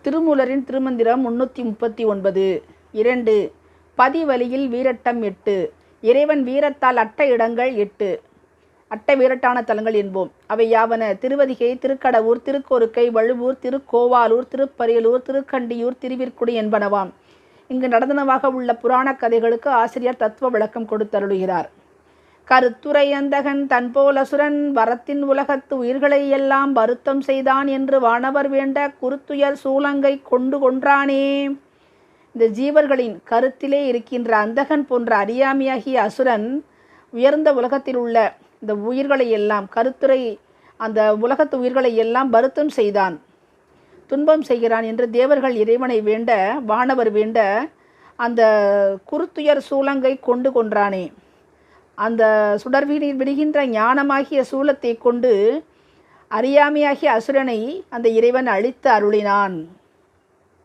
திருமூலரின் திருமந்திரம் 339. 2. பதிவலியில் வீரட்டம் 8. இறைவன் வீரத்தால் அட்ட இடங்கள் 8. அட்ட வீரட்டான தலங்கள் என்போம். அவை யாவன: திருவதிகை, திருக்கடவூர், திருக்கோருக்கை, வழுவூர், திருக்கோவாலூர், திருப்பரியலூர், திருக்கண்டியூர், திருவிற்குடி என்பனவாம். இங்கு நடந்தனவாக உள்ள புராண கதைகளுக்கு ஆசிரியர் தத்துவ விளக்கம் கொடுத்தருளுகிறார். கருத்துரை அந்தகன் தன்போல் அசுரன் வரத்தின் உலகத்து உயிர்களை எல்லாம் வருத்தம் செய்தான் என்று வானவர் வேண்ட குருத்துயர் சூலங்கை கொண்டு கொன்றானே. இந்த ஜீவர்களின் கருத்திலே இருக்கின்ற அந்தகன் போன்ற அறியாமையாகிய அசுரன் உயர்ந்த உலகத்தில் உள்ள இந்த உயிர்களை எல்லாம், கருத்துரை அந்த உலகத்து உயிர்களை எல்லாம் வருத்தம் செய்தான், துன்பம் செய்கிறான் என்று தேவர்கள் இறைவனை வேண்ட, வானவர் வேண்ட அந்த குருத்துயர் சூலங்கை கொண்டு கொன்றானே. அந்த சுடர்வீனில் விடுகின்ற ஞானமாகிய சூலத்தை கொண்டு அறியாமையாகிய அசுரனை அந்த இறைவன் அழித்து அருளினான்.